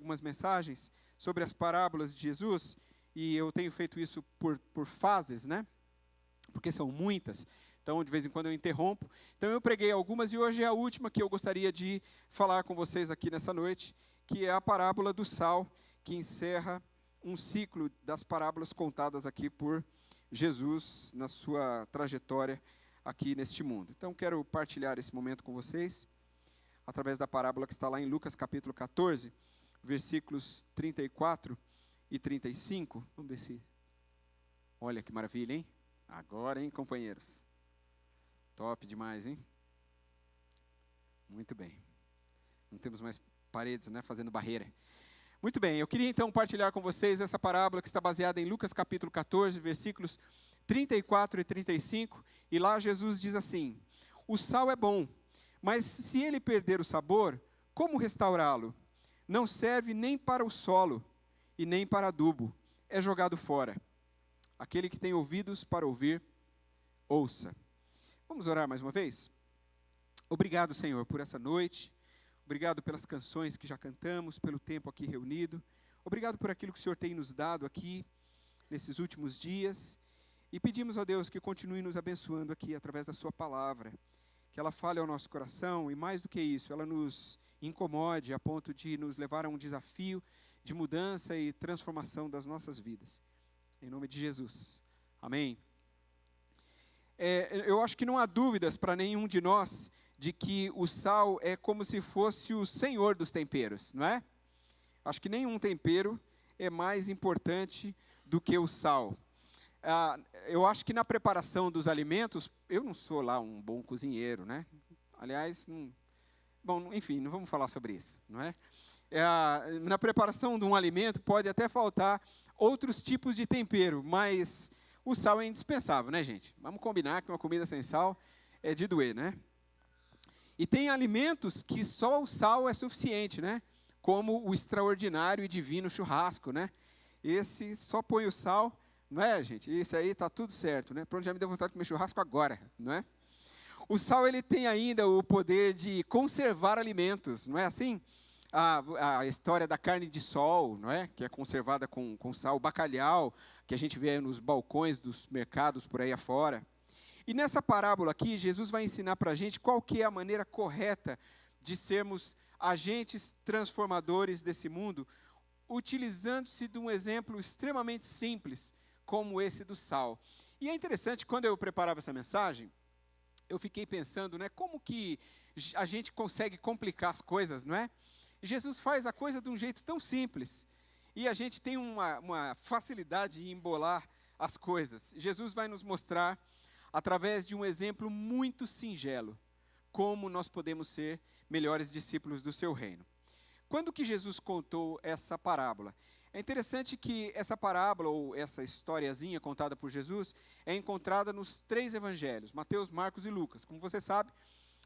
algumas mensagens sobre as parábolas de Jesus, e eu tenho feito isso por fases, né? Porque são muitas, então de vez em quando eu interrompo. Então eu preguei algumas e hoje é a última que eu gostaria de falar com vocês aqui nessa noite, que é a parábola do sal, que encerra um ciclo das parábolas contadas aqui por Jesus na sua trajetória aqui neste mundo. Então quero partilhar esse momento com vocês, através da parábola que está lá em Lucas capítulo 14, versículos 34 e 35. Vamos ver se... Olha que maravilha, hein? Agora, hein, companheiros? Top demais, hein? Muito bem. Não temos mais paredes, né, fazendo barreira. Muito bem, eu queria então partilhar com vocês essa parábola que está baseada em Lucas capítulo 14, versículos 34 e 35. E lá Jesus diz assim: o sal é bom, mas se ele perder o sabor, como restaurá-lo? Não serve nem para o solo e nem para adubo, é jogado fora. Aquele que tem ouvidos para ouvir, ouça. Vamos orar mais uma vez? Obrigado, Senhor, por essa noite. Obrigado pelas canções que já cantamos, pelo tempo aqui reunido. Obrigado por aquilo que o Senhor tem nos dado aqui nesses últimos dias. E pedimos a Deus que continue nos abençoando aqui através da sua palavra. Que ela fale ao nosso coração e, mais do que isso, ela nos incomode a ponto de nos levar a um desafio de mudança e transformação das nossas vidas. Em nome de Jesus. Amém. Eu acho que não há dúvidas para nenhum de nós de que o sal é como se fosse o senhor dos temperos, não é? Acho que nenhum tempero é mais importante do que o sal. Eu acho que na preparação dos alimentos, eu não sou lá um bom cozinheiro, né? Aliás, bom, enfim, não vamos falar sobre isso, não é? Na preparação de um alimento pode até faltar outros tipos de tempero, mas o sal é indispensável, né, gente? Vamos combinar que uma comida sem sal é de doer, né? E tem alimentos que só o sal é suficiente, né? Como o extraordinário e divino churrasco, né? Esse só põe o sal, não é, gente? Isso aí está tudo certo, né? Pronto, já me deu vontade de comer churrasco agora, não é? O sal, ele tem ainda o poder de conservar alimentos, não é assim? A história da carne de sol, não é? Que é conservada com sal, o bacalhau, que a gente vê nos balcões dos mercados por aí afora. E nessa parábola aqui, Jesus vai ensinar para a gente qual que é a maneira correta de sermos agentes transformadores desse mundo, utilizando-se de um exemplo extremamente simples, como esse do sal. E é interessante, quando eu preparava essa mensagem, eu fiquei pensando, né, como que a gente consegue complicar as coisas, não é? Jesus faz a coisa de um jeito tão simples, e a gente tem uma facilidade em embolar as coisas. Jesus vai nos mostrar, através de um exemplo muito singelo, como nós podemos ser melhores discípulos do seu reino. Quando que Jesus contou essa parábola? É interessante que essa parábola, ou essa historiazinha contada por Jesus, é encontrada nos 3 evangelhos, Mateus, Marcos e Lucas. Como você sabe,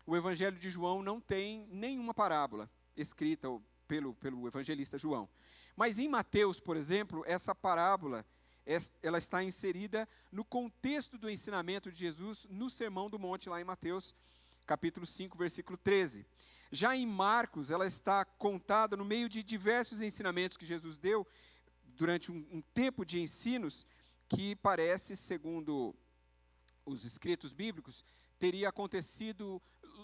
o evangelho de João não tem nenhuma parábola escrita pelo evangelista João. Mas em Mateus, por exemplo, essa parábola, ela está inserida no contexto do ensinamento de Jesus no Sermão do Monte, lá em Mateus, capítulo 5, versículo 13. Já em Marcos, ela está contada no meio de diversos ensinamentos que Jesus deu durante um tempo de ensinos que parece, segundo os escritos bíblicos, teria acontecido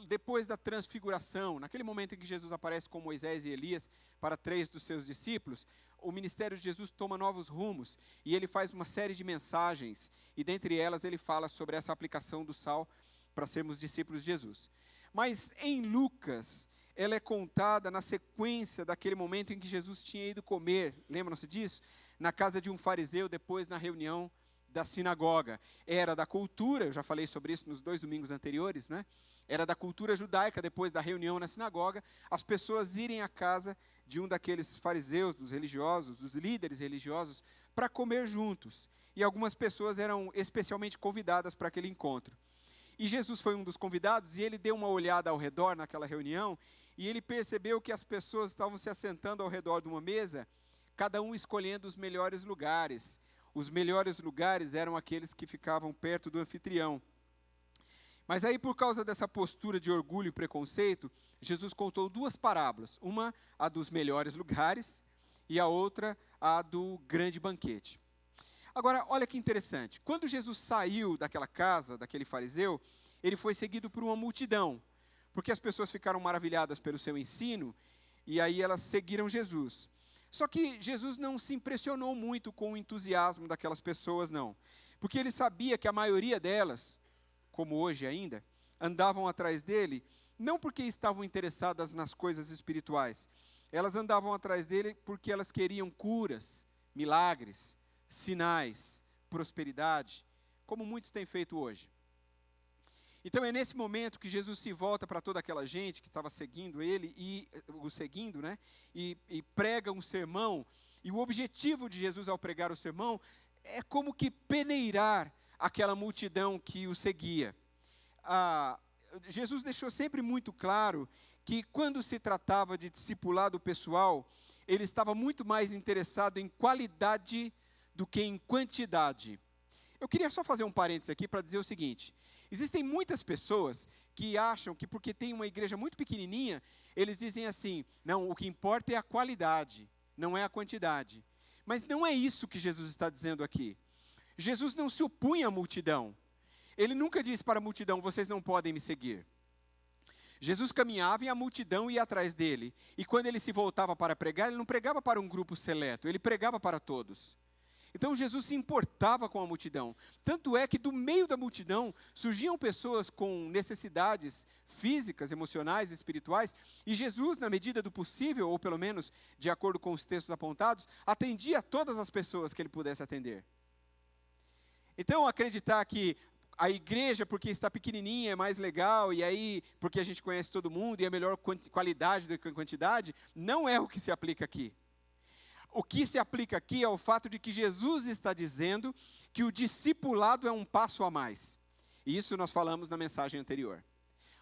depois da transfiguração, naquele momento em que Jesus aparece com Moisés e Elias para 3 dos seus discípulos. O ministério de Jesus toma novos rumos e ele faz uma série de mensagens, e dentre elas ele fala sobre essa aplicação do sal para sermos discípulos de Jesus. Mas em Lucas, ela é contada na sequência daquele momento em que Jesus tinha ido comer, lembram-se disso? Na casa de um fariseu, depois na reunião da sinagoga. Era da cultura, eu já falei sobre isso nos 2 domingos anteriores, né? Era da cultura judaica, depois da reunião na sinagoga, as pessoas irem à casa de um daqueles fariseus, dos religiosos, dos líderes religiosos, para comer juntos. E algumas pessoas eram especialmente convidadas para aquele encontro. E Jesus foi um dos convidados, e ele deu uma olhada ao redor naquela reunião, e ele percebeu que as pessoas estavam se assentando ao redor de uma mesa, cada um escolhendo os melhores lugares. Os melhores lugares eram aqueles que ficavam perto do anfitrião. Mas aí, por causa dessa postura de orgulho e preconceito, Jesus contou duas parábolas. Uma, a dos melhores lugares, e a outra, a do grande banquete. Agora, olha que interessante. Quando Jesus saiu daquela casa, daquele fariseu, ele foi seguido por uma multidão, porque as pessoas ficaram maravilhadas pelo seu ensino, e aí elas seguiram Jesus. Só que Jesus não se impressionou muito com o entusiasmo daquelas pessoas, não. Porque ele sabia que a maioria delas, como hoje ainda, andavam atrás dele, não porque estavam interessadas nas coisas espirituais. Elas andavam atrás dele porque elas queriam curas, milagres, sinais, prosperidade, como muitos têm feito hoje. Então é nesse momento que Jesus se volta para toda aquela gente que estava seguindo ele, e prega um sermão, e o objetivo de Jesus ao pregar o sermão é como que peneirar aquela multidão que o seguia. Jesus deixou sempre muito claro que quando se tratava de discipulado pessoal, ele estava muito mais interessado em qualidade do que em quantidade. Eu queria só fazer um parênteses aqui para dizer o seguinte: existem muitas pessoas que acham que porque tem uma igreja muito pequenininha, eles dizem assim, não, o que importa é a qualidade, não é a quantidade. Mas não é isso que Jesus está dizendo aqui. Jesus não se opunha à multidão. Ele nunca disse para a multidão, vocês não podem me seguir. Jesus caminhava e a multidão ia atrás dele. E quando ele se voltava para pregar, ele não pregava para um grupo seleto, ele pregava para todos. Então Jesus se importava com a multidão. Tanto é que do meio da multidão surgiam pessoas com necessidades físicas, emocionais, espirituais, e Jesus, na medida do possível, ou pelo menos de acordo com os textos apontados, atendia a todas as pessoas que ele pudesse atender. Então acreditar que a igreja, porque está pequenininha, é mais legal, e aí, porque a gente conhece todo mundo, e é melhor qualidade do que quantidade, não é o que se aplica aqui. O que se aplica aqui é o fato de que Jesus está dizendo que o discipulado é um passo a mais. E isso nós falamos na mensagem anterior.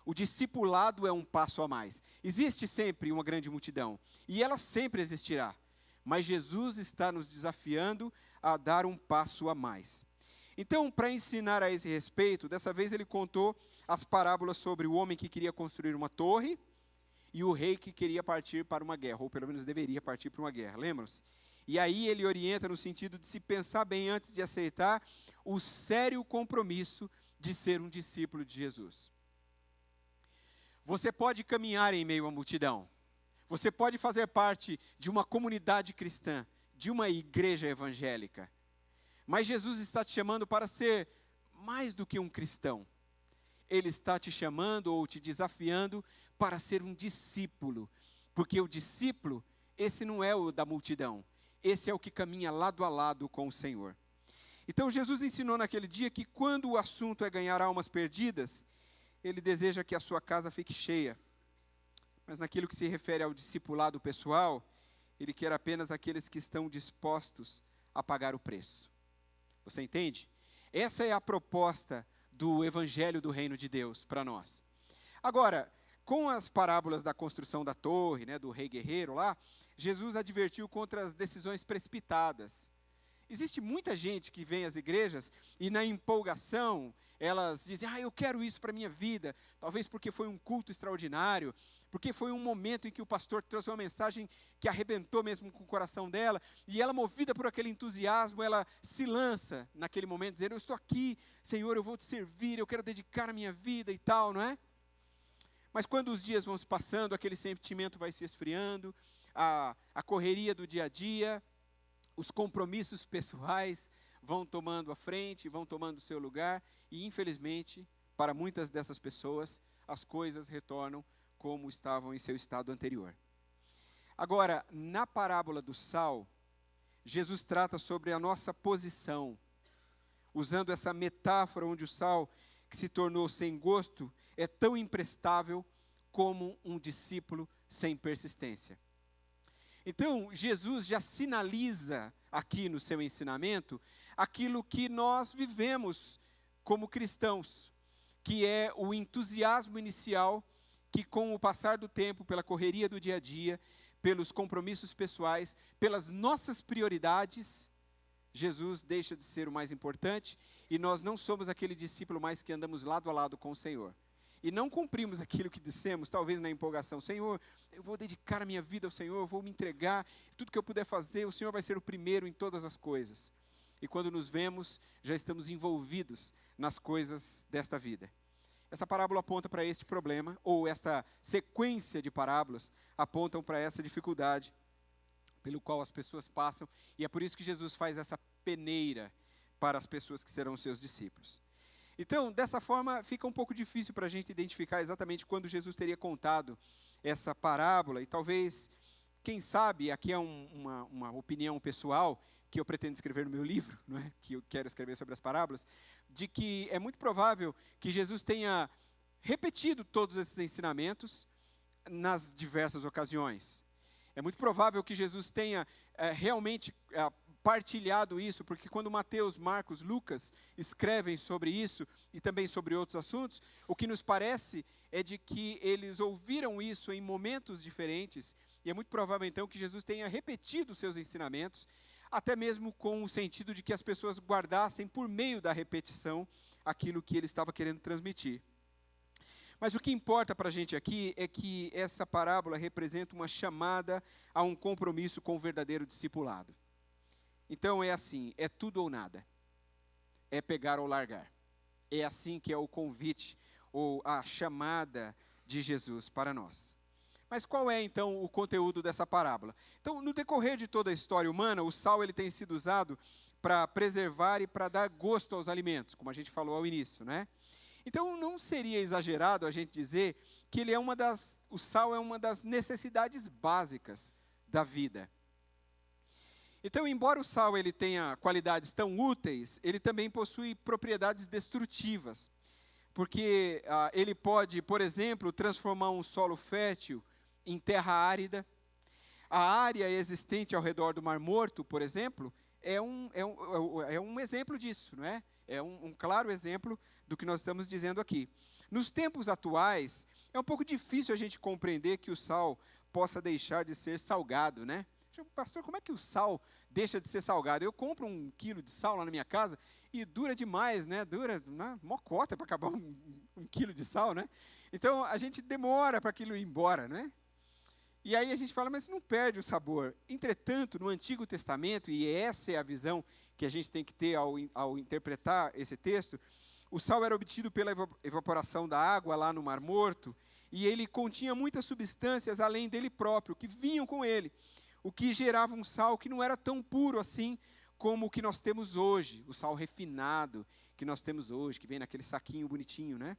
O discipulado é um passo a mais. Existe sempre uma grande multidão, e ela sempre existirá. Mas Jesus está nos desafiando a dar um passo a mais. Então, para ensinar a esse respeito, dessa vez ele contou as parábolas sobre o homem que queria construir uma torre e o rei que queria partir para uma guerra, ou pelo menos deveria partir para uma guerra, lembram-se? E aí ele orienta no sentido de se pensar bem antes de aceitar o sério compromisso de ser um discípulo de Jesus. Você pode caminhar em meio à multidão, você pode fazer parte de uma comunidade cristã, de uma igreja evangélica, mas Jesus está te chamando para ser mais do que um cristão. Ele está te chamando ou te desafiando para ser um discípulo. Porque o discípulo, esse não é o da multidão. Esse é o que caminha lado a lado com o Senhor. Então Jesus ensinou naquele dia que quando o assunto é ganhar almas perdidas, ele deseja que a sua casa fique cheia. Mas naquilo que se refere ao discipulado pessoal, ele quer apenas aqueles que estão dispostos a pagar o preço. Você entende? Essa é a proposta do Evangelho do Reino de Deus para nós. Agora, com as parábolas da construção da torre, do rei guerreiro lá, Jesus advertiu contra as decisões precipitadas. Existe muita gente que vem às igrejas e na empolgação elas dizem, eu quero isso para a minha vida, talvez porque foi um culto extraordinário, porque foi um momento em que o pastor trouxe uma mensagem que arrebentou mesmo com o coração dela, e ela, movida por aquele entusiasmo, ela se lança naquele momento, dizendo, eu estou aqui, Senhor, eu vou te servir, eu quero dedicar a minha vida e tal, não é? Mas quando os dias vão se passando, aquele sentimento vai se esfriando, a correria do dia a dia, os compromissos pessoais vão tomando a frente, vão tomando o seu lugar, e infelizmente, para muitas dessas pessoas, as coisas retornam como estavam em seu estado anterior. Agora, na parábola do sal, Jesus trata sobre a nossa posição, usando essa metáfora onde o sal, que se tornou sem gosto, é tão imprestável como um discípulo sem persistência. Então, Jesus já sinaliza aqui no seu ensinamento aquilo que nós vivemos como cristãos, que é o entusiasmo inicial que, com o passar do tempo, pela correria do dia a dia, pelos compromissos pessoais, pelas nossas prioridades, Jesus deixa de ser o mais importante e nós não somos aquele discípulo mais que andamos lado a lado com o Senhor, e não cumprimos aquilo que dissemos, talvez na empolgação: Senhor, eu vou dedicar a minha vida ao Senhor, eu vou me entregar, tudo que eu puder fazer, o Senhor vai ser o primeiro em todas as coisas. E quando nos vemos, já estamos envolvidos nas coisas desta vida. Essa parábola aponta para este problema, ou esta sequência de parábolas apontam para essa dificuldade pelo qual as pessoas passam, e é por isso que Jesus faz essa peneira para as pessoas que serão seus discípulos. Então, dessa forma, fica um pouco difícil para a gente identificar exatamente quando Jesus teria contado essa parábola, e talvez, quem sabe, aqui é uma opinião pessoal, que eu pretendo escrever no meu livro, não é? Que eu quero escrever sobre as parábolas, de que é muito provável que Jesus tenha repetido todos esses ensinamentos nas diversas ocasiões. É muito provável que Jesus tenha realmente partilhado isso, porque quando Mateus, Marcos, Lucas escrevem sobre isso e também sobre outros assuntos, o que nos parece é de que eles ouviram isso em momentos diferentes, e é muito provável então que Jesus tenha repetido seus ensinamentos, até mesmo com o sentido de que as pessoas guardassem por meio da repetição aquilo que ele estava querendo transmitir. Mas o que importa para a gente aqui é que essa parábola representa uma chamada a um compromisso com o verdadeiro discipulado. Então é assim, é tudo ou nada. É pegar ou largar. É assim que é o convite ou a chamada de Jesus para nós. Mas qual é então o conteúdo dessa parábola? Então, no decorrer de toda a história humana, o sal ele tem sido usado para preservar e para dar gosto aos alimentos, como a gente falou ao início, né? Então, não seria exagerado a gente dizer que o sal é uma das necessidades básicas da vida. Então, embora o sal ele tenha qualidades tão úteis, ele também possui propriedades destrutivas, porque ele pode, por exemplo, transformar um solo fértil em terra árida. A área existente ao redor do Mar Morto, por exemplo, é um exemplo disso, não é? É um claro exemplo do que nós estamos dizendo aqui. Nos tempos atuais, é um pouco difícil a gente compreender que o sal possa deixar de ser salgado, né? Pastor, como é que o sal deixa de ser salgado? Eu compro 1 quilo de sal lá na minha casa e dura demais, né? Dura uma mocota para acabar 1 quilo de sal, né? Então, a gente demora para aquilo ir embora, né? E aí a gente fala, mas não perde o sabor. Entretanto, no Antigo Testamento, e essa é a visão que a gente tem que ter ao interpretar esse texto, o sal era obtido pela evaporação da água lá no Mar Morto, e ele continha muitas substâncias além dele próprio, que vinham com ele, o que gerava um sal que não era tão puro assim como o que nós temos hoje, o sal refinado que nós temos hoje, que vem naquele saquinho bonitinho, né?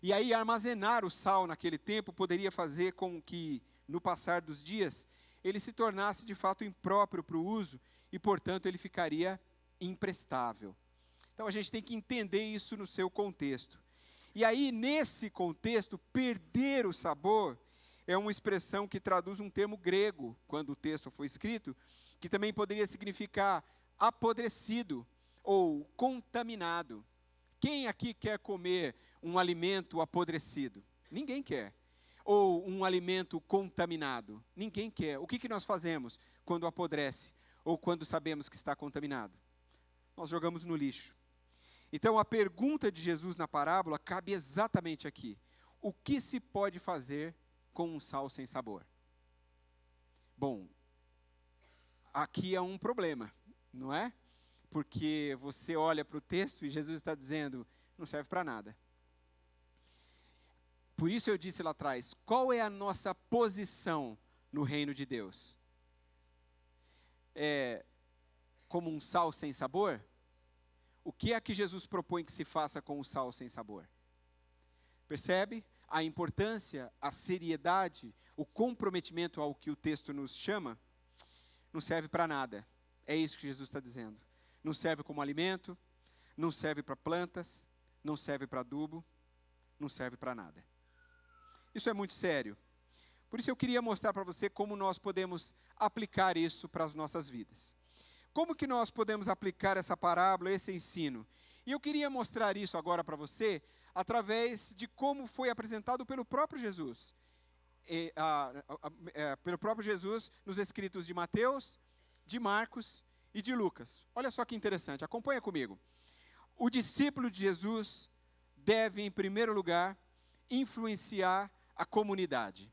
E aí armazenar o sal naquele tempo poderia fazer com que, no passar dos dias, ele se tornasse de fato impróprio para o uso e, portanto, ele ficaria imprestável. Então a gente tem que entender isso no seu contexto. E aí, nesse contexto, perder o sabor é uma expressão que traduz um termo grego, quando o texto foi escrito, que também poderia significar apodrecido ou contaminado. Quem aqui quer comer um alimento apodrecido? Ninguém quer. Ou um alimento contaminado? Ninguém quer. O que nós fazemos quando apodrece? Ou quando sabemos que está contaminado? Nós jogamos no lixo. Então a pergunta de Jesus na parábola cabe exatamente aqui. O que se pode fazer com um sal sem sabor? Bom, aqui é um problema, não é? Porque você olha para o texto e Jesus está dizendo, não serve para nada. Por isso eu disse lá atrás, qual é a nossa posição no reino de Deus? É como um sal sem sabor? O que é que Jesus propõe que se faça com o sal sem sabor? Percebe a importância, a seriedade, o comprometimento ao que o texto nos chama? Não serve para nada. É isso que Jesus está dizendo. Não serve como alimento, não serve para plantas, não serve para adubo, não serve para nada. Isso é muito sério. Por isso eu queria mostrar para você como nós podemos aplicar isso para as nossas vidas. Como que nós podemos aplicar essa parábola, esse ensino? E eu queria mostrar isso agora para você, através de como foi apresentado pelo próprio Jesus. Pelo próprio Jesus nos escritos de Mateus, de Marcos e de Lucas. Olha só que interessante, acompanha comigo. O discípulo de Jesus deve, em primeiro lugar, influenciar a comunidade.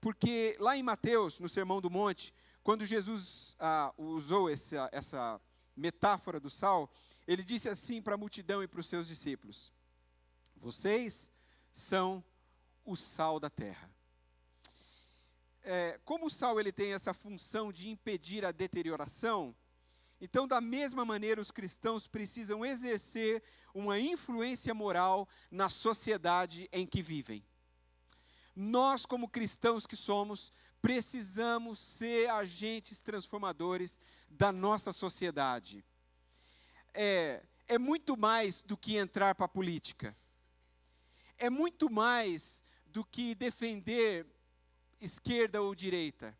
Porque lá em Mateus, no Sermão do Monte, quando Jesus usou essa metáfora do sal, ele disse assim para a multidão e para os seus discípulos: vocês são o sal da terra. Como o sal ele tem essa função de impedir a deterioração, então, da mesma maneira, os cristãos precisam exercer uma influência moral na sociedade em que vivem. Nós, como cristãos que somos, precisamos ser agentes transformadores da nossa sociedade. É muito mais do que entrar para a política. É muito mais do que defender esquerda ou direita.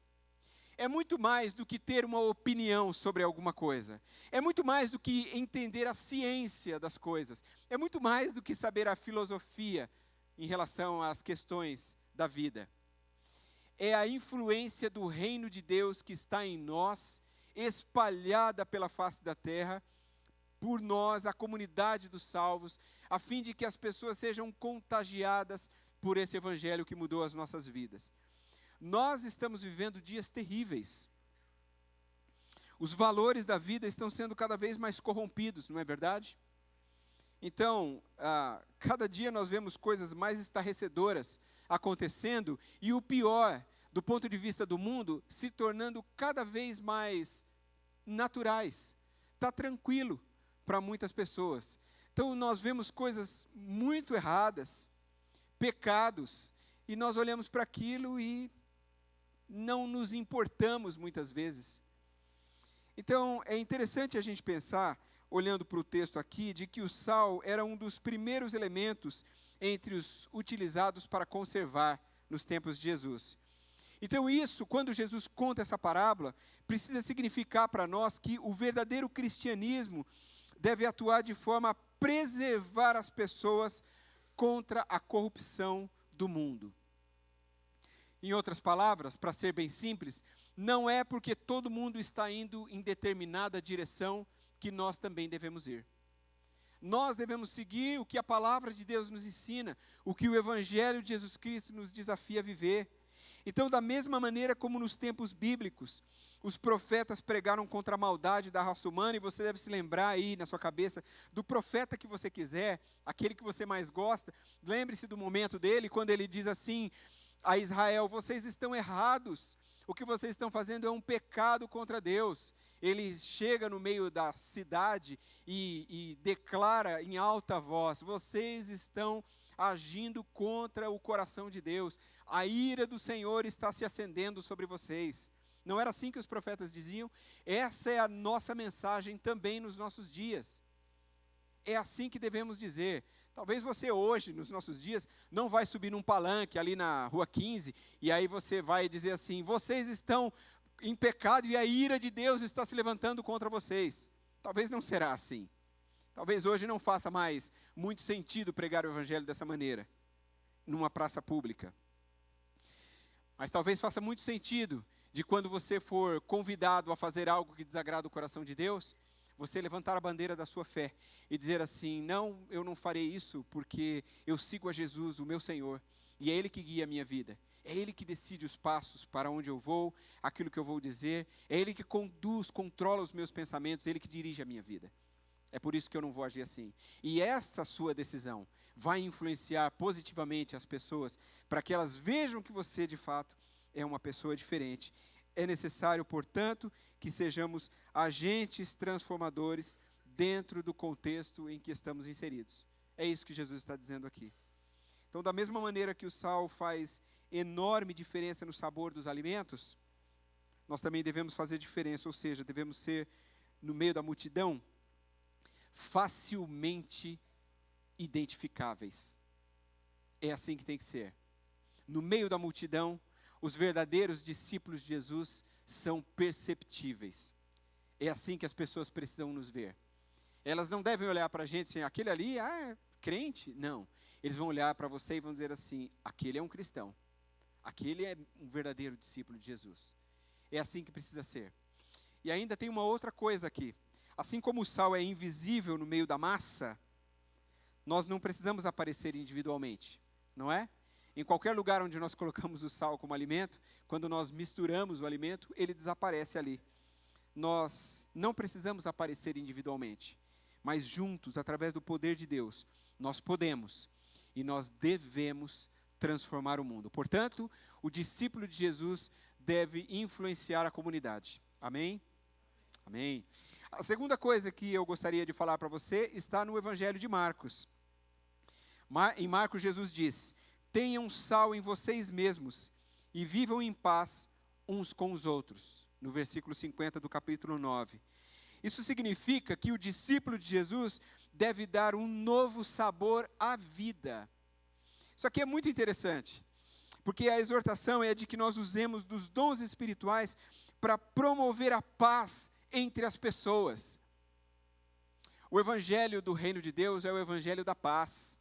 É muito mais do que ter uma opinião sobre alguma coisa. É muito mais do que entender a ciência das coisas. É muito mais do que saber a filosofia em relação às questões da vida. É a influência do reino de Deus que está em nós, espalhada pela face da terra, por nós, a comunidade dos salvos, a fim de que as pessoas sejam contagiadas por esse evangelho que mudou as nossas vidas. Nós estamos vivendo dias terríveis. Os valores da vida estão sendo cada vez mais corrompidos, não é verdade? Então, cada dia nós vemos coisas mais estarrecedoras acontecendo, e o pior, do ponto de vista do mundo, se tornando cada vez mais naturais. Está tranquilo para muitas pessoas. Então, nós vemos coisas muito erradas, pecados, e nós olhamos para aquilo e não nos importamos muitas vezes. Então, é interessante a gente pensar, olhando para o texto aqui, de que o sal era um dos primeiros elementos entre os utilizados para conservar nos tempos de Jesus. Então isso, quando Jesus conta essa parábola, precisa significar para nós que o verdadeiro cristianismo deve atuar de forma a preservar as pessoas contra a corrupção do mundo. Em outras palavras, para ser bem simples, não é porque todo mundo está indo em determinada direção que nós também devemos ir. Nós devemos seguir o que a palavra de Deus nos ensina, o que o Evangelho de Jesus Cristo nos desafia a viver. Então, da mesma maneira como nos tempos bíblicos, os profetas pregaram contra a maldade da raça humana, e você deve se lembrar aí na sua cabeça do profeta que você quiser, aquele que você mais gosta. Lembre-se do momento dele, quando ele diz assim a Israel: vocês estão errados, o que vocês estão fazendo é um pecado contra Deus. Ele chega no meio da cidade e declara em alta voz: vocês estão agindo contra o coração de Deus, a ira do Senhor está se acendendo sobre vocês. Não era assim que os profetas diziam? Essa é a nossa mensagem também nos nossos dias. É assim que devemos dizer. Talvez você hoje, nos nossos dias, não vai subir num palanque ali na Rua 15, e aí você vai dizer assim: vocês estão em pecado e a ira de Deus está se levantando contra vocês. Talvez não será assim. Talvez hoje não faça mais muito sentido pregar o evangelho dessa maneira, numa praça pública. Mas talvez faça muito sentido de quando você for convidado a fazer algo que desagrada o coração de Deus, você levantar a bandeira da sua fé e dizer assim: não, eu não farei isso porque eu sigo a Jesus, o meu Senhor, e é Ele que guia a minha vida. É Ele que decide os passos para onde eu vou, aquilo que eu vou dizer. É Ele que conduz, controla os meus pensamentos, é Ele que dirige a minha vida. É por isso que eu não vou agir assim. E essa sua decisão vai influenciar positivamente as pessoas, para que elas vejam que você, de fato, é uma pessoa diferente. É necessário, portanto, que sejamos agentes transformadores dentro do contexto em que estamos inseridos. É isso que Jesus está dizendo aqui. Então, da mesma maneira que o sal faz enorme diferença no sabor dos alimentos, nós também devemos fazer diferença, ou seja, devemos ser, no meio da multidão, facilmente identificáveis. É assim que tem que ser. No meio da multidão, os verdadeiros discípulos de Jesus são perceptíveis. É assim que as pessoas precisam nos ver. Elas não devem olhar para a gente assim: aquele ali é crente. Não. Eles vão olhar para você e vão dizer assim: aquele é um cristão. Aquele é um verdadeiro discípulo de Jesus. É assim que precisa ser. E ainda tem uma outra coisa aqui. Assim como o sal é invisível no meio da massa, nós não precisamos aparecer individualmente, não é? Em qualquer lugar onde nós colocamos o sal como alimento, quando nós misturamos o alimento, ele desaparece ali. Nós não precisamos aparecer individualmente, mas juntos, através do poder de Deus, nós podemos e nós devemos transformar o mundo. Portanto, o discípulo de Jesus deve influenciar a comunidade. Amém? Amém. A segunda coisa que eu gostaria de falar para você está no Evangelho de Marcos. Em Marcos, Jesus diz: tenham sal em vocês mesmos e vivam em paz uns com os outros. No versículo 50 do capítulo 9. Isso significa que o discípulo de Jesus deve dar um novo sabor à vida. Isso aqui é muito interessante, porque a exortação é de que nós usemos dos dons espirituais para promover a paz entre as pessoas. O evangelho do reino de Deus é o evangelho da paz.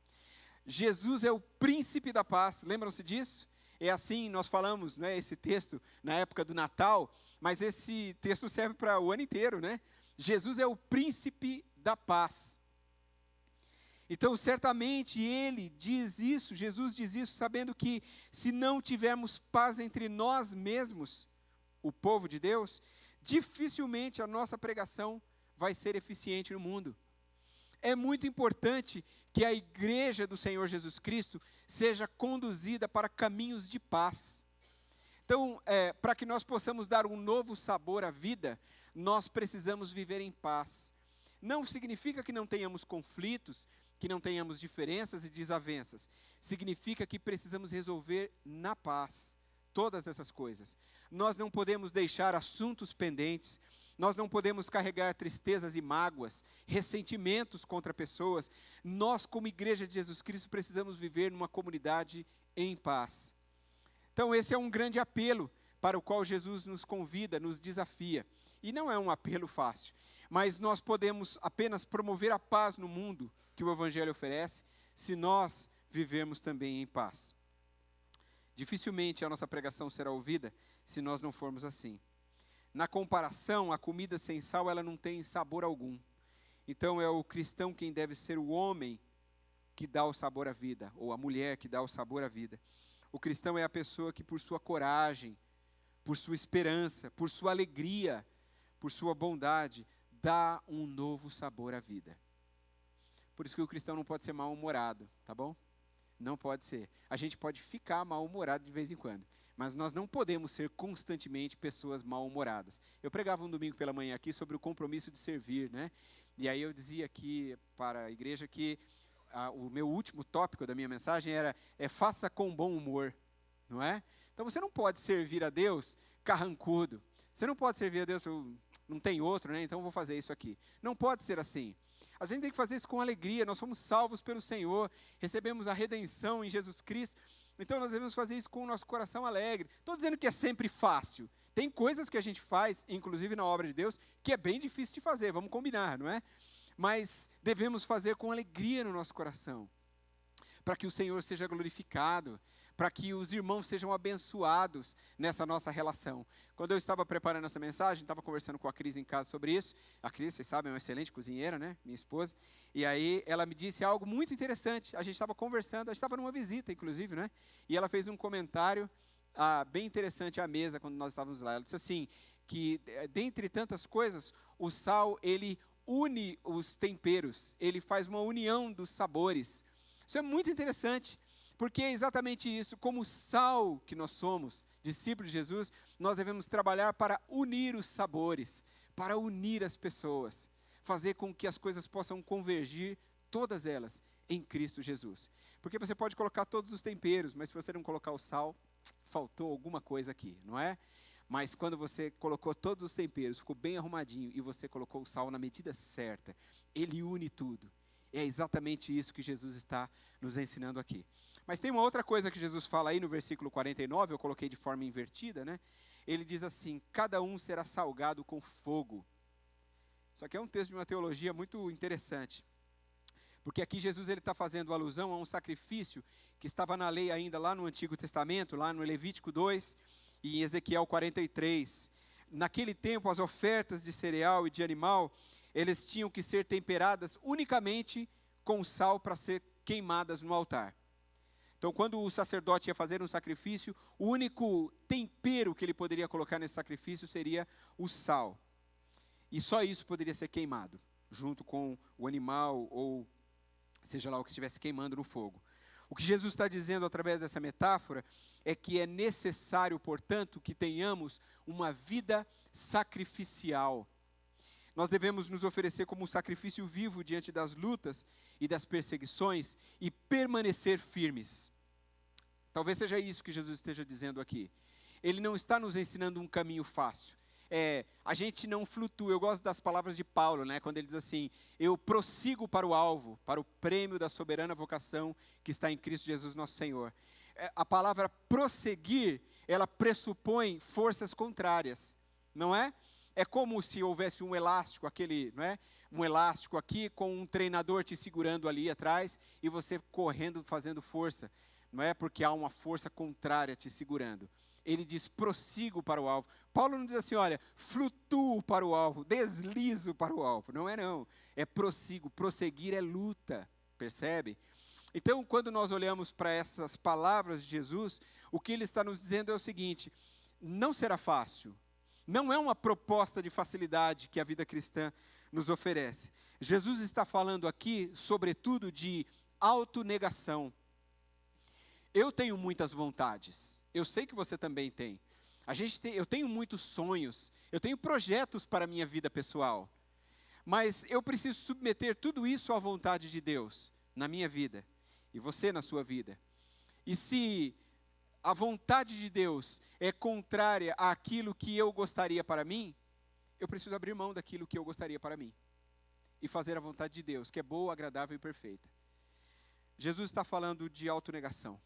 Jesus é o príncipe da paz, lembram-se disso? É assim, nós falamos, né, esse texto na época do Natal, mas esse texto serve para o ano inteiro, né? Jesus é o príncipe da paz. Então, certamente ele diz isso, Jesus diz isso, sabendo que se não tivermos paz entre nós mesmos, o povo de Deus, dificilmente a nossa pregação vai ser eficiente no mundo. É muito importante que a igreja do Senhor Jesus Cristo seja conduzida para caminhos de paz. Então, para que nós possamos dar um novo sabor à vida, nós precisamos viver em paz. Não significa que não tenhamos conflitos, que não tenhamos diferenças e desavenças. Significa que precisamos resolver na paz todas essas coisas. Nós não podemos deixar assuntos pendentes, nós não podemos carregar tristezas e mágoas, ressentimentos contra pessoas. Nós, como igreja de Jesus Cristo, precisamos viver numa comunidade em paz. Então, esse é um grande apelo para o qual Jesus nos convida, nos desafia. E não é um apelo fácil, mas nós podemos apenas promover a paz no mundo que o Evangelho oferece, se nós vivermos também em paz. Dificilmente a nossa pregação será ouvida se nós não formos assim. Na comparação, a comida sem sal, ela não tem sabor algum. Então é o cristão quem deve ser o homem que dá o sabor à vida, ou a mulher que dá o sabor à vida. O cristão é a pessoa que por sua coragem, por sua esperança, por sua alegria, por sua bondade, dá um novo sabor à vida. Por isso que o cristão não pode ser mal-humorado, tá bom? Não pode ser. A gente pode ficar mal-humorado de vez em quando, mas nós não podemos ser constantemente pessoas mal-humoradas. Eu pregava um domingo pela manhã aqui sobre o compromisso de servir, né? E aí eu dizia aqui para a igreja que o meu último tópico da minha mensagem era faça com bom humor, não é? Então você não pode servir a Deus carrancudo. Você não pode servir a Deus, não tem outro, né? Então eu vou fazer isso aqui. Não pode ser assim. A gente tem que fazer isso com alegria. Nós somos salvos pelo Senhor, recebemos a redenção em Jesus Cristo. Então nós devemos fazer isso com o nosso coração alegre. Estou dizendo que é sempre fácil. Tem coisas que a gente faz, inclusive na obra de Deus, que é bem difícil de fazer, vamos combinar, não é? Mas devemos fazer com alegria no nosso coração, para que o Senhor seja glorificado, para que os irmãos sejam abençoados nessa nossa relação. Quando eu estava preparando essa mensagem, estava conversando com a Cris em casa sobre isso. A Cris, vocês sabem, é uma excelente cozinheira, né? Minha esposa. E aí ela me disse algo muito interessante. A gente estava conversando, a gente estava numa visita, inclusive, né? E ela fez um comentário bem interessante à mesa, quando nós estávamos lá. Ela disse assim, que dentre tantas coisas, o sal, ele une os temperos. Ele faz uma união dos sabores. Isso é muito interessante. Porque é exatamente isso, como sal que nós somos, discípulos de Jesus, nós devemos trabalhar para unir os sabores, para unir as pessoas, fazer com que as coisas possam convergir, todas elas, em Cristo Jesus. Porque você pode colocar todos os temperos, mas se você não colocar o sal, faltou alguma coisa aqui, não é? Mas quando você colocou todos os temperos, ficou bem arrumadinho, e você colocou o sal na medida certa, ele une tudo. É exatamente isso que Jesus está nos ensinando aqui. Mas tem uma outra coisa que Jesus fala aí no versículo 49, eu coloquei de forma invertida, né? Ele diz assim, cada um será salgado com fogo. Isso aqui é um texto de uma teologia muito interessante. Porque aqui Jesus está fazendo alusão a um sacrifício que estava na lei ainda lá no Antigo Testamento, lá no Levítico 2 e em Ezequiel 43. Naquele tempo, as ofertas de cereal e de animal, eles tinham que ser temperadas unicamente com sal para ser queimadas no altar. Então, quando o sacerdote ia fazer um sacrifício, o único tempero que ele poderia colocar nesse sacrifício seria o sal. E só isso poderia ser queimado, junto com o animal ou seja lá o que estivesse queimando no fogo. O que Jesus está dizendo através dessa metáfora é que é necessário, portanto, que tenhamos uma vida sacrificial. Nós devemos nos oferecer como um sacrifício vivo diante das lutas e das perseguições e permanecer firmes. Talvez seja isso que Jesus esteja dizendo aqui. Ele não está nos ensinando um caminho fácil. A gente não flutua. Eu gosto das palavras de Paulo, né? Quando ele diz assim: eu prossigo para o alvo, para o prêmio da soberana vocação que está em Cristo Jesus nosso Senhor. A palavra prosseguir, ela pressupõe forças contrárias, não é? É como se houvesse um elástico, não é? Um elástico aqui com um treinador te segurando ali atrás e você correndo, fazendo força, não é? Porque há uma força contrária te segurando. Ele diz: prossigo para o alvo. Paulo não diz assim: olha, flutuo para o alvo, deslizo para o alvo. Não é não. É prossigo. Prosseguir é luta. Percebe? Então, quando nós olhamos para essas palavras de Jesus, o que ele está nos dizendo é o seguinte: não será fácil. Não é uma proposta de facilidade que a vida cristã nos oferece. Jesus está falando aqui, sobretudo, de autonegação. Eu tenho muitas vontades. Eu sei que você também tem. Eu tenho muitos sonhos. Eu tenho projetos para a minha vida pessoal. Mas eu preciso submeter tudo isso à vontade de Deus na minha vida. E você na sua vida. E se a vontade de Deus é contrária àquilo que eu gostaria para mim, eu preciso abrir mão daquilo que eu gostaria para mim. E fazer a vontade de Deus, que é boa, agradável e perfeita. Jesus está falando de autonegação.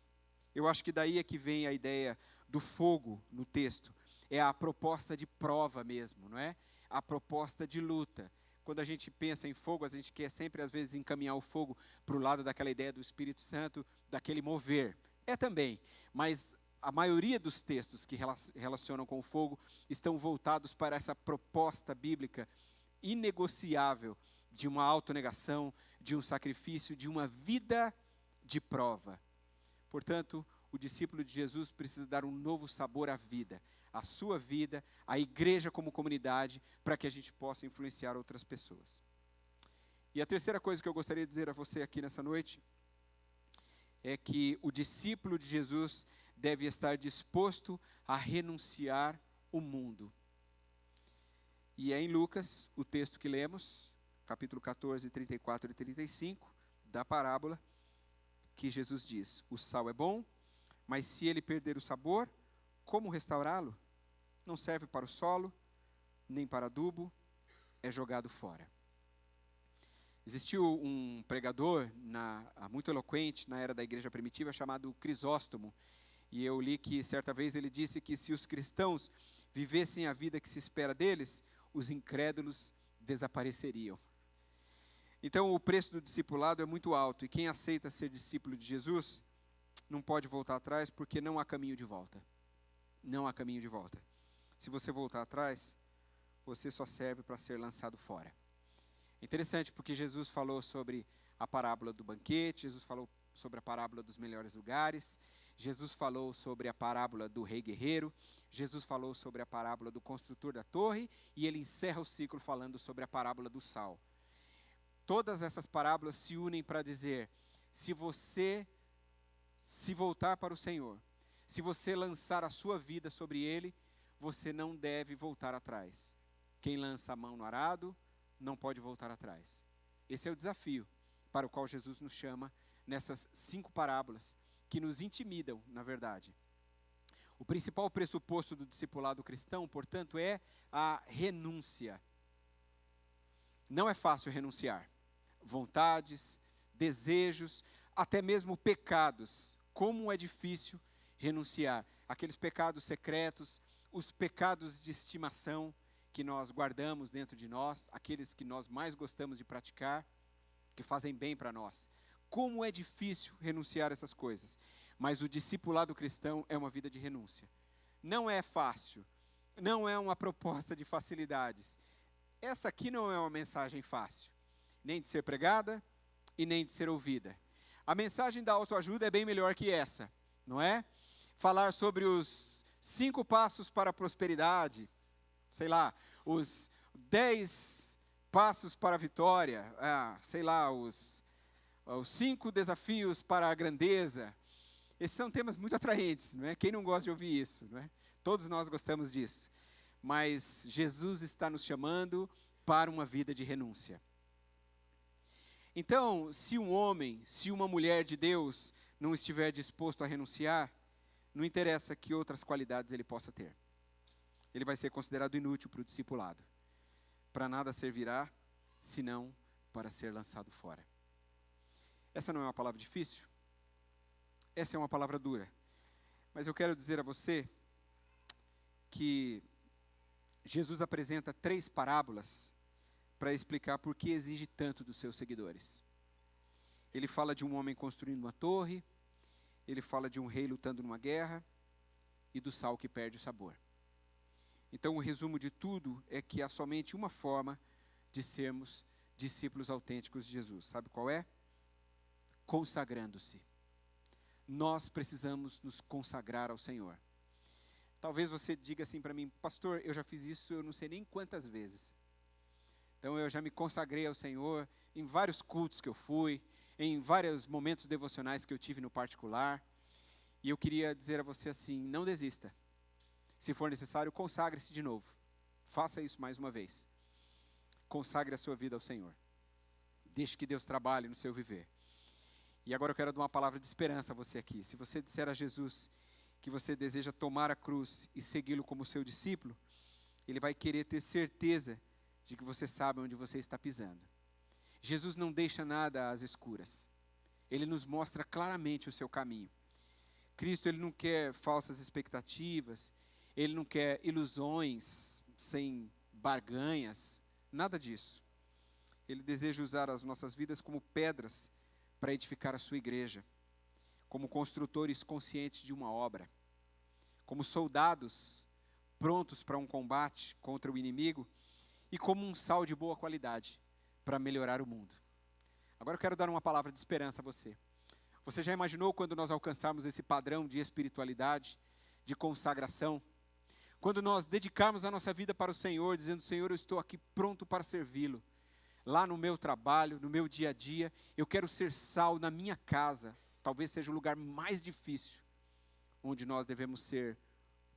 Eu acho que daí é que vem a ideia do fogo no texto. É a proposta de prova mesmo, não é? A proposta de luta. Quando a gente pensa em fogo, a gente quer sempre, às vezes, encaminhar o fogo para o lado daquela ideia do Espírito Santo, daquele mover. É também, mas a maioria dos textos que relacionam com o fogo estão voltados para essa proposta bíblica inegociável de uma autonegação, de um sacrifício, de uma vida de prova. Portanto, o discípulo de Jesus precisa dar um novo sabor à vida, à sua vida, à igreja como comunidade, para que a gente possa influenciar outras pessoas. E a terceira coisa que eu gostaria de dizer a você aqui nessa noite é que o discípulo de Jesus deve estar disposto a renunciar o mundo. E é em Lucas, o texto que lemos, capítulo 14, 34 e 35, da parábola, que Jesus diz: o sal é bom, mas se ele perder o sabor, como restaurá-lo? Não serve para o solo, nem para adubo, é jogado fora. Existiu um pregador muito eloquente na era da igreja primitiva chamado Crisóstomo. E eu li que certa vez ele disse que se os cristãos vivessem a vida que se espera deles, os incrédulos desapareceriam. Então o preço do discipulado é muito alto. E quem aceita ser discípulo de Jesus não pode voltar atrás, porque não há caminho de volta. Não há caminho de volta. Se você voltar atrás, você só serve para ser lançado fora. É interessante porque Jesus falou sobre a parábola do banquete, Jesus falou sobre a parábola dos melhores lugares, Jesus falou sobre a parábola do rei guerreiro, Jesus falou sobre a parábola do construtor da torre, e ele encerra o ciclo falando sobre a parábola do sal. Todas essas parábolas se unem para dizer: se você se voltar para o Senhor, se você lançar a sua vida sobre Ele, você não deve voltar atrás. Quem lança a mão no arado não pode voltar atrás. Esse é o desafio para o qual Jesus nos chama nessas 5 parábolas, que nos intimidam, na verdade. O principal pressuposto do discipulado cristão, portanto, é a renúncia. Não é fácil renunciar. Vontades, desejos, até mesmo pecados. Como é difícil renunciar. Aqueles pecados secretos, os pecados de estimação que nós guardamos dentro de nós, aqueles que nós mais gostamos de praticar, que fazem bem para nós. Como é difícil renunciar a essas coisas. Mas o discipulado cristão é uma vida de renúncia. Não é fácil. Não é uma proposta de facilidades. essa aqui não é uma mensagem fácil, nem de ser pregada e nem de ser ouvida. A mensagem da autoajuda é bem melhor que essa, não é? Falar sobre os 5 passos para a prosperidade, sei lá, os 10 passos para a vitória, sei lá, os 5 desafios para a grandeza. Esses são temas muito atraentes, não é? Quem não gosta de ouvir isso, não é? Todos nós gostamos disso. Mas Jesus está nos chamando para uma vida de renúncia. Então, se um homem, se uma mulher de Deus não estiver disposto a renunciar, não interessa que outras qualidades ele possa ter. Ele vai ser considerado inútil para o discipulado. Para nada servirá, senão para ser lançado fora. Essa não é uma palavra difícil? Essa é uma palavra dura. Mas eu quero dizer a você que Jesus apresenta 3 parábolas para explicar por que exige tanto dos seus seguidores. Ele fala de um homem construindo uma torre, ele fala de um rei lutando numa guerra e do sal que perde o sabor. Então, o resumo de tudo é que há somente uma forma de sermos discípulos autênticos de Jesus. Sabe qual é? Consagrando-se. Nós precisamos nos consagrar ao Senhor. Talvez você diga assim para mim, pastor, eu já fiz isso, eu não sei nem quantas vezes. Então eu já me consagrei ao Senhor em vários cultos que eu fui, em vários momentos devocionais que eu tive no particular. E eu queria dizer a você assim, não desista. Se for necessário, consagre-se de novo. Faça isso mais uma vez. Consagre a sua vida ao Senhor. Deixe que Deus trabalhe no seu viver. E agora eu quero dar uma palavra de esperança a você aqui. Se você disser a Jesus que você deseja tomar a cruz e segui-lo como seu discípulo, ele vai querer ter certeza de que você sabe onde você está pisando. Jesus não deixa nada às escuras. Ele nos mostra claramente o seu caminho. Cristo, ele não quer falsas expectativas, ele não quer ilusões sem barganhas, nada disso. Ele deseja usar as nossas vidas como pedras para edificar a sua igreja, como construtores conscientes de uma obra, como soldados prontos para um combate contra o inimigo e como um sal de boa qualidade para melhorar o mundo. Agora eu quero dar uma palavra de esperança a você. Você já imaginou quando nós alcançarmos esse padrão de espiritualidade, de consagração? Quando nós dedicarmos a nossa vida para o Senhor, dizendo, Senhor, eu estou aqui pronto para servi-lo. Lá no meu trabalho, no meu dia a dia, eu quero ser sal na minha casa. Talvez seja o lugar mais difícil, onde nós devemos ser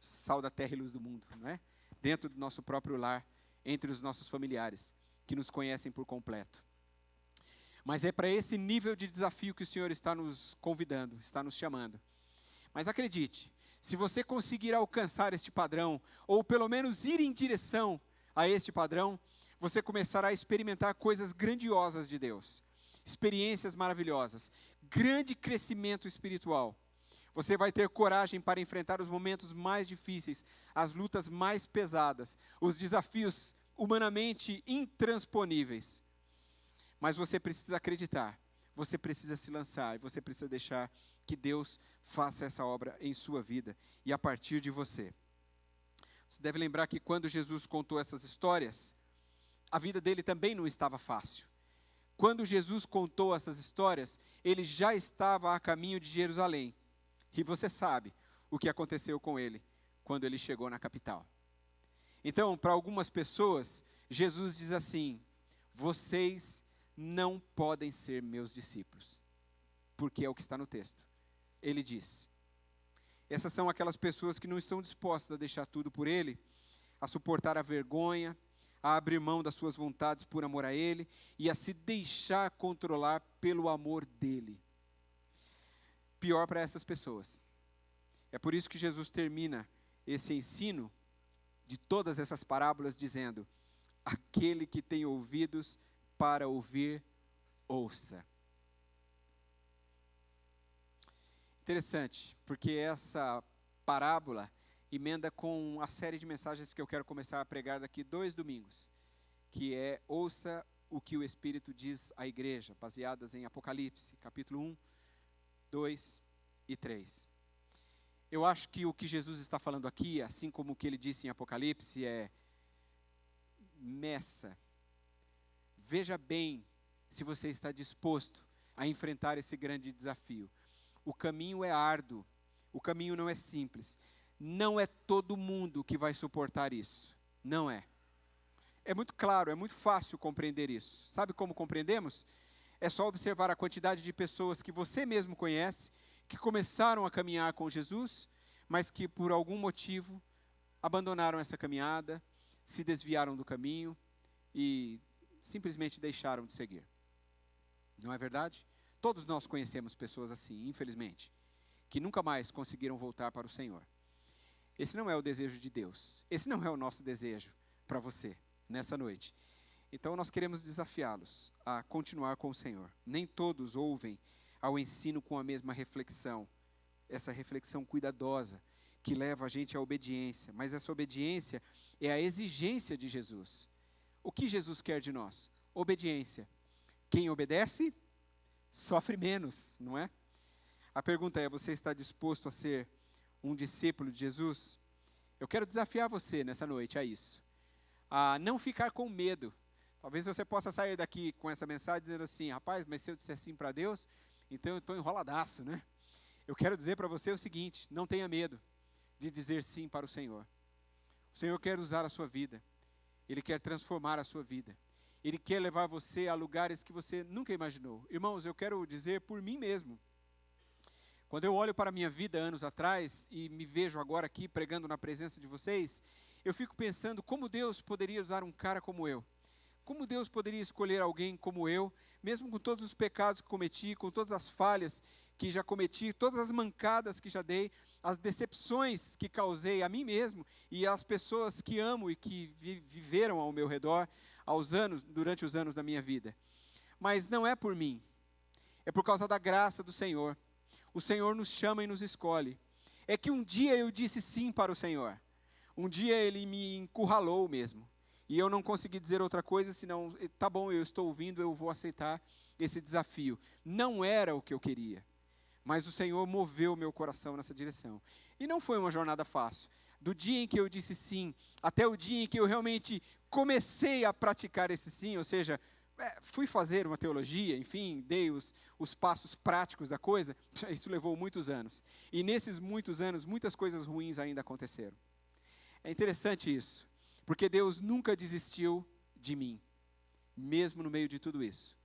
sal da terra e luz do mundo, não é? Dentro do nosso próprio lar, entre os nossos familiares, que nos conhecem por completo. Mas é para esse nível de desafio que o Senhor está nos convidando, está nos chamando. Mas acredite, se você conseguir alcançar este padrão, ou pelo menos ir em direção a este padrão, você começará a experimentar coisas grandiosas de Deus, experiências maravilhosas, grande crescimento espiritual. Você vai ter coragem para enfrentar os momentos mais difíceis, as lutas mais pesadas, os desafios humanamente intransponíveis. Mas você precisa acreditar, você precisa se lançar, e você precisa deixar que Deus faça essa obra em sua vida e a partir de você. Você deve lembrar que quando Jesus contou essas histórias, a vida dele também não estava fácil. Quando Jesus contou essas histórias, ele já estava a caminho de Jerusalém. E você sabe o que aconteceu com ele quando ele chegou na capital. Então, para algumas pessoas, Jesus diz assim, vocês não podem ser meus discípulos, porque é o que está no texto. Ele diz, essas são aquelas pessoas que não estão dispostas a deixar tudo por ele, a suportar a vergonha, a abrir mão das suas vontades por amor a ele e a se deixar controlar pelo amor dele. Pior para essas pessoas. É por isso que Jesus termina esse ensino de todas essas parábolas dizendo, aquele que tem ouvidos para ouvir, ouça. Interessante, porque essa parábola emenda com a série de mensagens que eu quero começar a pregar daqui 2 domingos, que é ouça o que o Espírito diz à igreja, baseadas em Apocalipse, capítulo 1, 2 e 3. Eu acho que o que Jesus está falando aqui, assim como o que ele disse em Apocalipse, é meça. Veja bem se você está disposto a enfrentar esse grande desafio. O caminho é árduo, o caminho não é simples. Não é todo mundo que vai suportar isso, não é. É muito claro, é muito fácil compreender isso. Sabe como compreendemos? É só observar a quantidade de pessoas que você mesmo conhece, que começaram a caminhar com Jesus, mas que por algum motivo abandonaram essa caminhada, se desviaram do caminho e simplesmente deixaram de seguir. Não é verdade? Todos nós conhecemos pessoas assim, infelizmente, que nunca mais conseguiram voltar para o Senhor. Esse não é o desejo de Deus. Esse não é o nosso desejo para você, nessa noite. Então nós queremos desafiá-los a continuar com o Senhor. Nem todos ouvem ao ensino com a mesma reflexão. Essa reflexão cuidadosa, que leva a gente à obediência. Mas essa obediência é a exigência de Jesus. O que Jesus quer de nós? Obediência. Quem obedece, sofre menos, não é? A pergunta é, você está disposto a ser um discípulo de Jesus? Eu quero desafiar você nessa noite a isso. A não ficar com medo. Talvez você possa sair daqui com essa mensagem dizendo assim, rapaz, mas se eu disser sim para Deus, então eu estou enroladaço, né? Eu quero dizer para você o seguinte, não tenha medo de dizer sim para o Senhor. O Senhor quer usar a sua vida. Ele quer transformar a sua vida. Ele quer levar você a lugares que você nunca imaginou. Irmãos, eu quero dizer por mim mesmo. Quando eu olho para a minha vida anos atrás e me vejo agora aqui pregando na presença de vocês, eu fico pensando como Deus poderia usar um cara como eu. Como Deus poderia escolher alguém como eu, mesmo com todos os pecados que cometi, com todas as falhas que já cometi, todas as mancadas que já dei, as decepções que causei a mim mesmo e às pessoas que amo e que viveram ao meu redor durante os anos da minha vida. Mas não é por mim, é por causa da graça do Senhor. O Senhor nos chama e nos escolhe. É que um dia eu disse sim para o Senhor. Um dia Ele me encurralou mesmo. E eu não consegui dizer outra coisa, senão, tá bom, eu estou ouvindo, eu vou aceitar esse desafio. Não era o que eu queria. Mas o Senhor moveu meu coração nessa direção. E não foi uma jornada fácil. Do dia em que eu disse sim, até o dia em que eu realmente comecei a praticar esse sim, ou seja, fui fazer uma teologia, enfim, dei os passos práticos da coisa, isso levou muitos anos. E nesses muitos anos, muitas coisas ruins ainda aconteceram. É interessante isso, porque Deus nunca desistiu de mim, mesmo no meio de tudo isso.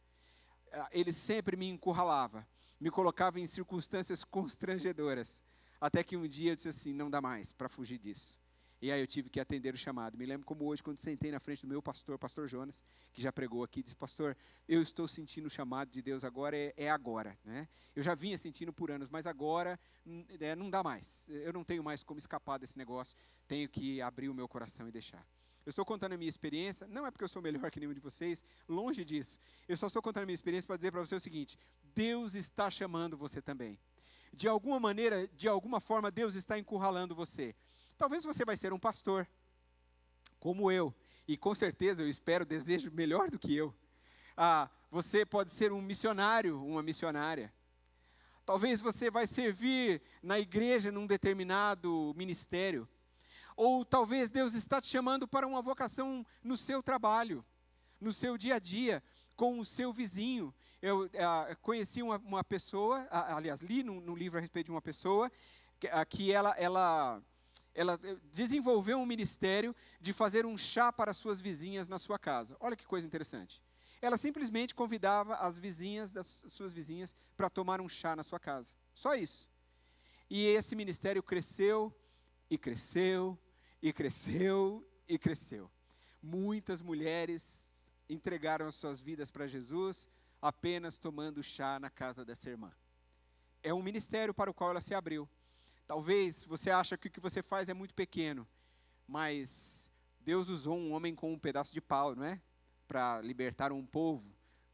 Ele sempre me encurralava, me colocava em circunstâncias constrangedoras, até que um dia eu disse assim, não dá mais para fugir disso. E aí eu tive que atender o chamado. Me lembro como hoje, quando sentei na frente do meu pastor Jonas, que já pregou aqui, disse, pastor, eu estou sentindo o chamado de Deus agora, é agora. Né? Eu já vinha sentindo por anos, mas agora não dá mais. Eu não tenho mais como escapar desse negócio, tenho que abrir o meu coração e deixar. Eu estou contando a minha experiência, não é porque eu sou melhor que nenhum de vocês, longe disso. Eu só estou contando a minha experiência para dizer para você o seguinte, Deus está chamando você também. De alguma maneira, de alguma forma, Deus está encurralando você. Talvez você vai ser um pastor, como eu, e com certeza eu espero, desejo melhor do que eu. Você pode ser um missionário, uma missionária. Talvez você vai servir na igreja num determinado ministério. Ou talvez Deus está te chamando para uma vocação no seu trabalho, no seu dia a dia, com o seu vizinho. Eu conheci uma pessoa, aliás, li no livro a respeito de uma pessoa, que ela desenvolveu um ministério de fazer um chá para as suas vizinhas na sua casa. Olha que coisa interessante. Ela simplesmente convidava as vizinhas das suas vizinhas para tomar um chá na sua casa. Só isso. E esse ministério cresceu, e cresceu, e cresceu, e cresceu. Muitas mulheres entregaram as suas vidas para Jesus apenas tomando chá na casa dessa irmã. É um ministério para o qual ela se abriu. Talvez você ache que o que você faz é muito pequeno, mas Deus usou um homem com um pedaço de pau, não é? Para libertar um povo.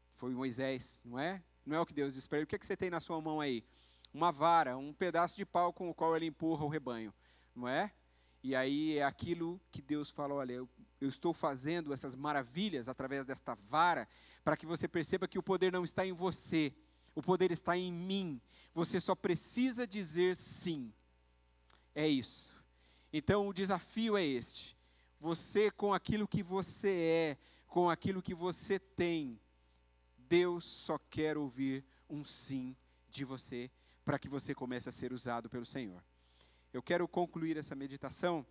Foi Moisés, não é? Não é o que Deus disse para ele. O que é que você tem na sua mão aí? Uma vara, um pedaço de pau com o qual ele empurra o rebanho, não é? E aí é aquilo que Deus fala, olha, eu estou fazendo essas maravilhas através desta vara, para que você perceba que o poder não está em você, o poder está em mim. Você só precisa dizer sim. É isso. Então o desafio é este. você com aquilo que você é, com aquilo que você tem, Deus só quer ouvir um sim de você, para que você comece a ser usado pelo Senhor. Eu quero concluir essa meditação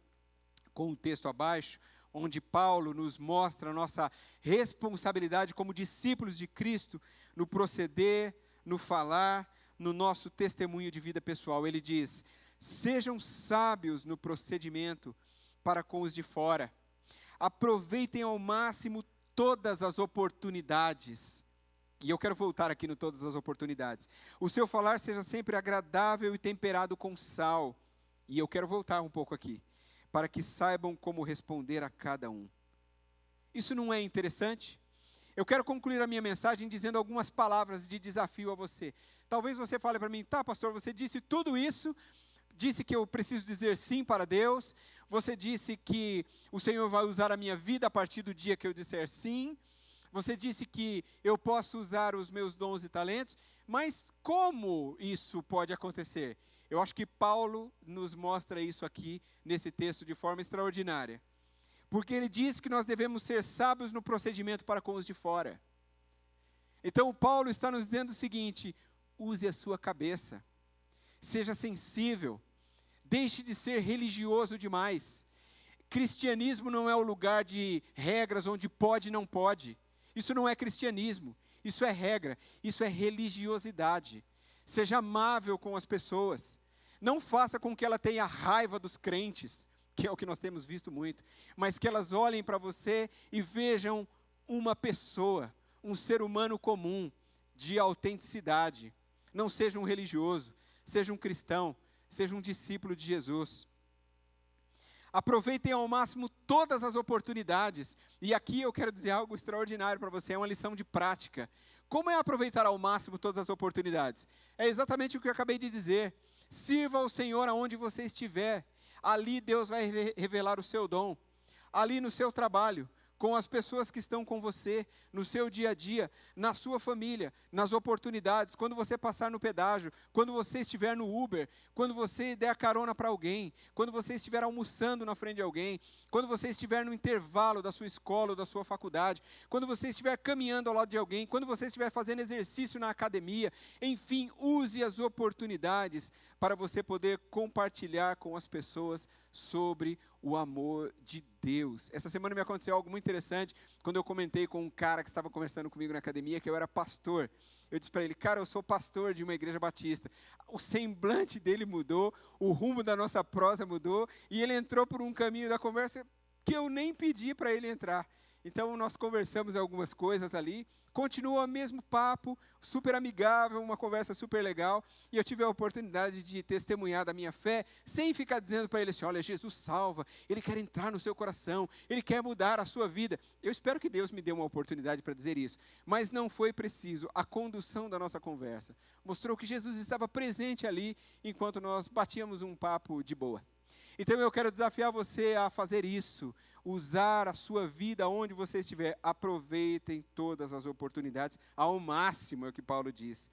com um texto abaixo, onde Paulo nos mostra a nossa responsabilidade como discípulos de Cristo, no proceder, no falar, no nosso testemunho de vida pessoal. Ele diz: sejam sábios no procedimento para com os de fora. Aproveitem ao máximo todas as oportunidades. E eu quero voltar aqui no todas as oportunidades. O seu falar seja sempre agradável e temperado com sal. E eu quero voltar um pouco aqui, para que saibam como responder a cada um. Isso não é interessante? Eu quero concluir a minha mensagem dizendo algumas palavras de desafio a você. Talvez você fale para mim: tá, pastor, você disse tudo isso, disse que eu preciso dizer sim para Deus, você disse que o Senhor vai usar a minha vida a partir do dia que eu disser sim, você disse que eu posso usar os meus dons e talentos, mas como isso pode acontecer? Eu acho que Paulo nos mostra isso aqui, nesse texto, de forma extraordinária. Porque ele diz que nós devemos ser sábios no procedimento para com os de fora. Então o Paulo está nos dizendo o seguinte: use a sua cabeça, seja sensível, deixe de ser religioso demais. Cristianismo não é o lugar de regras onde pode e não pode. Isso não é cristianismo, isso é regra, isso é religiosidade. Seja amável com as pessoas. Não faça com que ela tenha raiva dos crentes, que é o que nós temos visto muito, mas que elas olhem para você e vejam uma pessoa, um ser humano comum, de autenticidade. Não seja um religioso, seja um cristão, seja um discípulo de Jesus. Aproveitem ao máximo todas as oportunidades. E aqui eu quero dizer algo extraordinário para você, é uma lição de prática. Como é aproveitar ao máximo todas as oportunidades? É exatamente o que eu acabei de dizer. Sirva ao Senhor aonde você estiver. Ali Deus vai revelar o seu dom. Ali no seu trabalho, com as pessoas que estão com você, no seu dia a dia, na sua família, nas oportunidades, quando você passar no pedágio, quando você estiver no Uber, quando você der carona para alguém, quando você estiver almoçando na frente de alguém, quando você estiver no intervalo da sua escola ou da sua faculdade, quando você estiver caminhando ao lado de alguém, quando você estiver fazendo exercício na academia, enfim, use as oportunidades para você poder compartilhar com as pessoas sobre o amor de Deus. Essa semana me aconteceu algo muito interessante, quando eu comentei com um cara que estava conversando comigo na academia, que eu era pastor. Eu disse para ele: cara, eu sou pastor de uma igreja batista. O semblante dele mudou, o rumo da nossa prosa mudou, e ele entrou por um caminho da conversa que eu nem pedi para ele entrar. Então nós conversamos algumas coisas ali, continua o mesmo papo, super amigável, uma conversa super legal, e eu tive a oportunidade de testemunhar da minha fé, sem ficar dizendo para ele assim: olha, Jesus salva, Ele quer entrar no seu coração, Ele quer mudar a sua vida. Eu espero que Deus me dê uma oportunidade para dizer isso, mas não foi preciso. A condução da nossa conversa mostrou que Jesus estava presente ali, enquanto nós batíamos um papo de boa. Então eu quero desafiar você a fazer isso, usar a sua vida onde você estiver. Aproveitem todas as oportunidades ao máximo, é o que Paulo diz.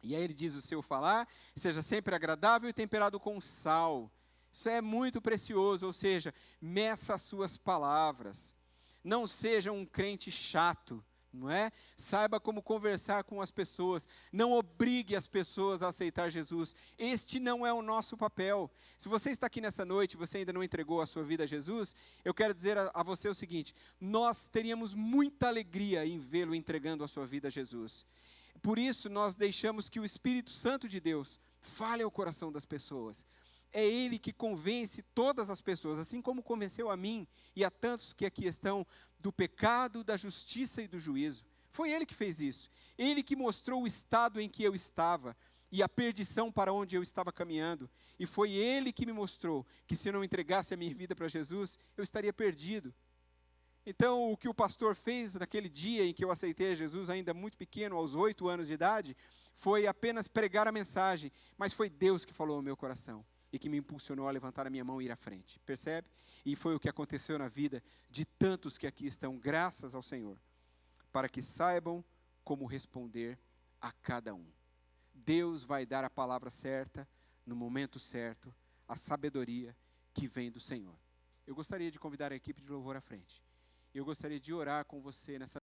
E aí ele diz: o seu falar seja sempre agradável e temperado com sal. Isso é muito precioso, ou seja, meça as suas palavras. Não seja um crente chato, não é? Saiba como conversar com as pessoas. Não obrigue as pessoas a aceitar Jesus. Este não é o nosso papel. Se você está aqui nessa noite e você ainda não entregou a sua vida a Jesus, eu quero dizer a você o seguinte: nós teríamos muita alegria em vê-lo entregando a sua vida a Jesus. Por isso nós deixamos que o Espírito Santo de Deus fale ao coração das pessoas. É Ele que convence todas as pessoas, assim como convenceu a mim e a tantos que aqui estão, do pecado, da justiça e do juízo. Foi Ele que fez isso. Ele que mostrou o estado em que eu estava e a perdição para onde eu estava caminhando. E foi Ele que me mostrou que se eu não entregasse a minha vida para Jesus, eu estaria perdido. Então, o que o pastor fez naquele dia em que eu aceitei a Jesus, ainda muito pequeno, aos 8 anos de idade, foi apenas pregar a mensagem, mas foi Deus que falou ao meu coração e que me impulsionou a levantar a minha mão e ir à frente. Percebe? E foi o que aconteceu na vida de tantos que aqui estão, graças ao Senhor, para que saibam como responder a cada um. Deus vai dar a palavra certa, no momento certo, a sabedoria que vem do Senhor. eu gostaria de convidar a equipe de louvor à frente. Eu gostaria de orar com você nessa